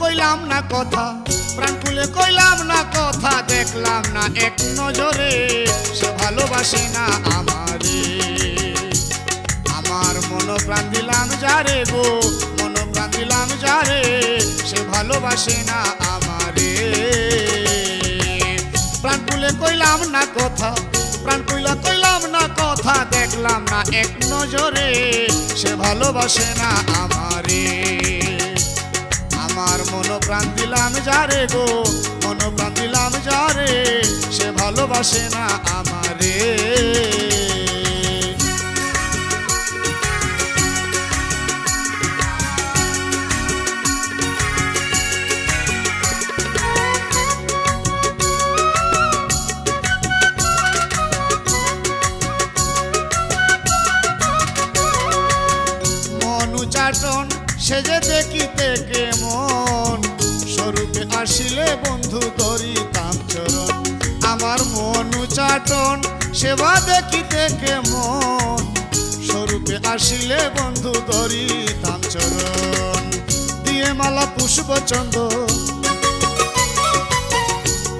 কইলাম না কথা, প্রাণ খুলে কইলাম না কথা, দেখলাম না এক নজরে সে ভালোবাসে না আমারে। আমার মন প্রাণ দিলাম যারে গো, মন প্রাণ দিলাম যারে, সে ভালোবাসে না আমারে। প্রাণ খুলে কইলাম না কথা, প্রাণ খুলে কইলাম না কথা, দেখলাম না এক নজরে সে ভালোবাসে না আমারে। আমার মন প্রাণ দিলাম যারে গো, মন প্রাণ দিলাম যারে, সে ভালোবাসে না আমারে। মনুচাটন সেজে দেখিতে কেমন, স্বরূপে আসিলে বন্ধু ধরিতাম চরণ। আমার মনুচাটন সেবা দেখিতে কেমন, স্বরূপে আসিলে বন্ধু ধরিতাম চরণ। দিয়ে মালা পুষ্প চন্দন,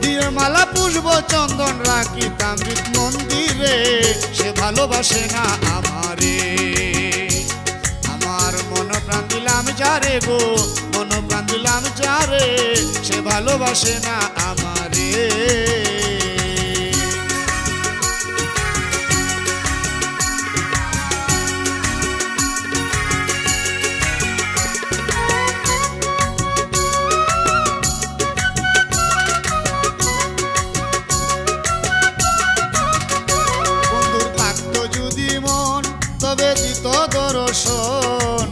দিয়ে মালা পুষ্প চন্দন, রাখিতাম হৃদ মন্দিরে, সে ভালোবাসে না আমারে। আমার মন প্রাণ দিলাম যারে গো, মন প্রাণ দিলাম যারে, সে ভালোবাসে না আমারে। বন্ধুর থাকতো যদি মন তবে দিত দর্শন,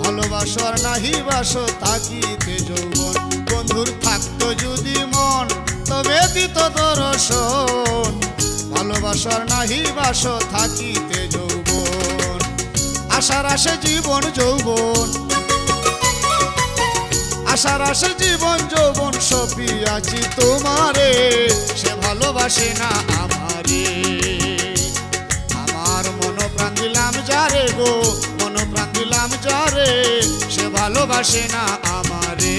ভালোবাসার নাহি বাস থাকিতে যৌবন। বন্ধুর থাকতো যদি মন তবে দিত দর্শন, ভালোবাসার নাহি বাস থাকিতে যৌবন। আশার আসে জীবন যৌবন, আশার আসে জীবন যৌবন, সপিয়াছি তোমারে, সে ভালোবাসে না আমারে। আমার মন প্রাণ দিলাম যারে গো, মন প্রাণ দিলাম যারে, সে ভালোবাসে না আমারে।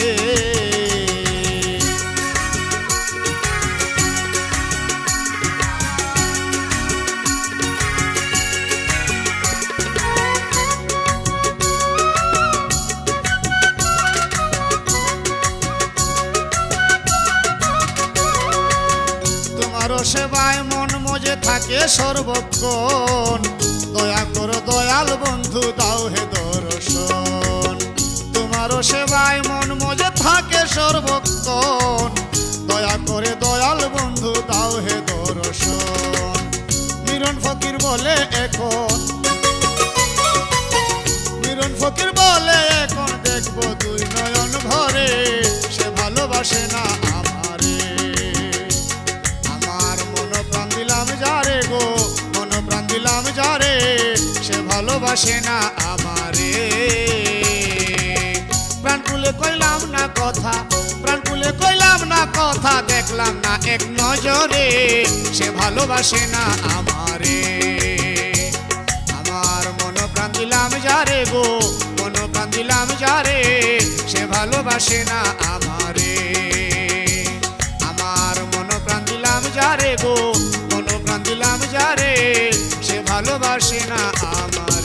তোমারও সেবায় মন মজে থাকে সর্বক্ষণ, দয়া করো দয়াল বন্ধু দাও হে দর্শন। তোমারও সেবায় মন মজে থাকে সর্বক্ষণ, দয়া করে দয়াল বন্ধু দাও হে দর্শন। মিরন ফকির বলে এখন, মিরন ফকির বলে এখন, দেখবো দুই নয়ন ভরে, সে ভালোবাসে না আমারে। আমার মন প্রাণ দিলাম যারে গো, মন প্রাণ দিলাম যারে, সে ভালোবাসে না আমারে। প্রাণ খুলে কইলাম না কথা, প্রাণ খুলে কইলাম না কথা, দেখলাম না এক নজরে সে ভালোবাসে না আমারে। আমার মন প্রাণ দিলাম যারে গো, মন প্রাণ দিলাম যারে, সে ভালোবাসে না আমারে। আমার মন প্রাণ দিলাম যারে গো, মন প্রাণ দিলাম যারে, সে ভালোবাসে না আমারে।